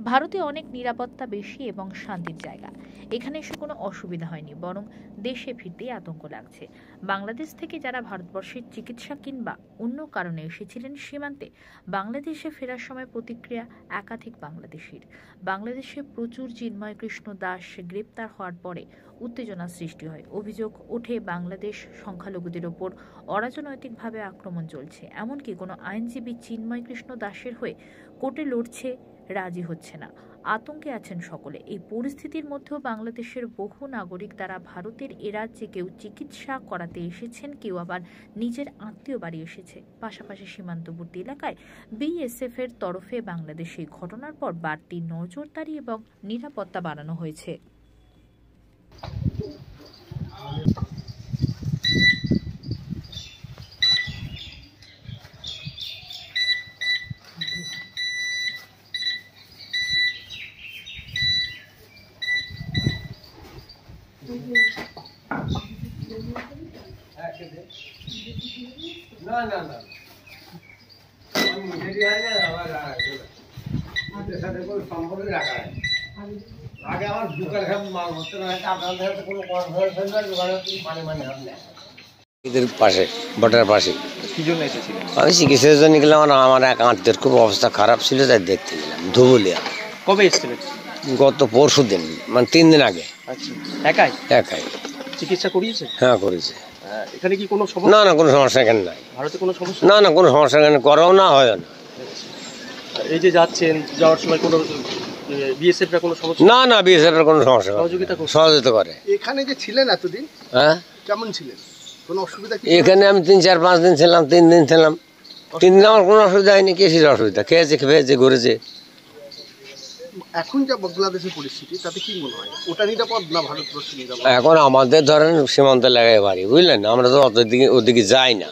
ভারতে অনেক নিরাপত্তা বেশি এবং শান্তির জায়গা। এখানে এসে কোনো অসুবিধা হয়নি, বরং দেশে ফিরতেই আতঙ্ক লাগছে। বাংলাদেশ থেকে যারা ভারতবর্ষের চিকিৎসা কিংবা অন্য কারণে এসেছিলেন, সীমান্তে বাংলাদেশে ফেরার সময় প্রতিক্রিয়া একাধিক বাংলাদেশির। বাংলাদেশে প্রচুর চিন্ময় কৃষ্ণ দাস গ্রেপ্তার হওয়ার পরে উত্তেজনা সৃষ্টি হয়। অভিযোগ ওঠে বাংলাদেশ সংখ্যালঘুদের ওপর অরাজনৈতিকভাবে আক্রমণ চলছে। এমনকি কোনো আইনজীবী চিন্ময় কৃষ্ণ দাসের হয়ে কোর্টে লড়ছে, রাজি হচ্ছে না। আতঙ্কে আছেন সকলে। এই পরিস্থিতির মধ্যেও বাংলাদেশের বহু নাগরিক তারা ভারতের এ রাজ্যে কেউ চিকিৎসা করাতে এসেছেন, কেউ আবার নিজের আত্মীয় বাড়ি এসেছে। পাশাপাশি সীমান্তবর্তী এলাকায় বিএসএফ এর তরফে বাংলাদেশে ঘটনার পর বাড়তি নজরদারি এবং নিরাপত্তা বাড়ানো হয়েছে। না না না সাথে কোনো সম্পর্ক রাখা হয় আগে আমার দোকান মাল হচ্ছে না, আপনাদের সাথে কোনো এদের পাশে বর্ডার পাশে কি জন্য এসেছিলেন? আমি চিকিৎসার জন্য গেলাম। আমার এক আত্মীয়র খুব অবস্থা খারাপ ছিল, তাই দেখতে গেলাম ধুবুলিয়া। কবে এসেছিলেন? গত পরশু দিন, মানে 3 দিন আগে। আচ্ছা, একাই একাই চিকিৎসা করিয়েছে? হ্যাঁ, করেছে। এখানে কি কোনো সমস্যা? না না, কোনো সমস্যা এখানে নাই। ভারতে কোনো সমস্যা? না না, কোনো সমস্যা এখানে করাও না, হয় না। এই যে যাচ্ছেন, যাওয়ার সময় কোনো বিএসএফরা কোনো সমস্যা? না না, বিএসএফ এর কোনো সমস্যা সহযোগিতা করে। এখানে যে ছিলেন এতদিন, হ্যাঁ, কেমন ছিলেন? কোনো অসুবিধা? এখানে আমি 3, 4, 5 দিন ছিলাম। 3 দিন ছিলাম। 3 দিন আমার কোনো অসুবিধা হয়নি। কিসের অসুবিধা? খেয়েছে, খেয়েছে, ঘুরেছে। এখন যা বাংলাদেশের পরিস্থিতি, তাতে কি মনে হয় ওটা নিরাপদ না ভারতবর্ষ নিরাপদ? এখন আমাদের ধরেন সীমান্ত এলাকায় বাড়ি, বুঝলেন, আমরা তো ওদিকে যাই না,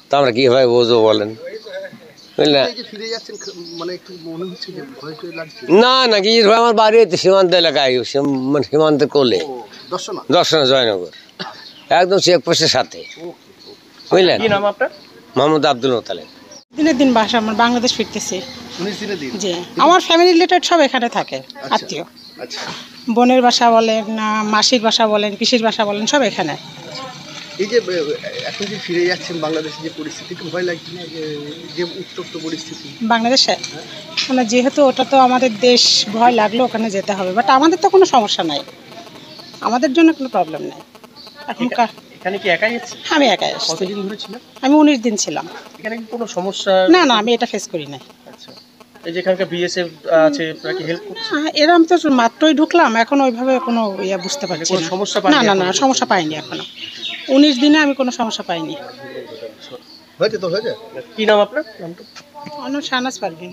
তো আমরা কিভাবে বুঝবো বলেন, বুঝলেন? ফিরে যাচ্ছেন, মানে একটু মনে হচ্ছে যে ভয় ভয় লাগছে? না না, কি আমার বাড়ি সীমান্ত এলাকায়, মানে সীমান্তের কোলে, দর্শনা জয়নগর, একদম চেকপোস্টের সাথে, বুঝলেন? কি নাম আপনার? মোহাম্মদ আব্দুল মোতালেব। দিনের দিন বাসা আমার বাংলাদেশ ফিরতেছি। 19 দিনের দিন? জি, আমার ফ্যামিলি রিলেটেড সব এখানে থাকে, আত্মীয়। আচ্ছা, বোনের বাসা বলেন, মাসির বাসা বলেন, পিসির বাসা বলেন, সব এখানে। এই যে এখন যে ফিরে যাচ্ছেন বাংলাদেশে, যে পরিস্থিতি, একটু ভয় লাগছে না যে উত্তপ্ত পরিস্থিতি বাংলাদেশে? মানে যেহেতু ওটা তো আমাদের দেশ, ভয় লাগলো ওখানে যেতে হবে, বাট আমাদের তো কোনো সমস্যা নাই, আমাদের জন্য কোনো প্রবলেম নেই। এখনকার এখানে কি একাই এসেছেন? আমি একাই এসেছি। কতদিন ধরে ছিলেন? আমি 19 দিন ছিলাম। এখানে কি কোনো সমস্যা? না না, আমি এটা ফেস করি না। আচ্ছা, এই যে এখানকার বিএসএফ আছে, আপনারা কি হেল্প করছে? এরম তো মাত্রই ঢুকলাম, এখন ওইভাবে কোনো ইয়ে বুঝতে পারছি কোনো না। সমস্যা না না না, সমস্যা পাইনি এখনো। 19 দিনে আমি কোনো সমস্যা পাইনি। হয়েছে তো হয়েছে। কি নাম আপনার? শাহনাজ পারভিন।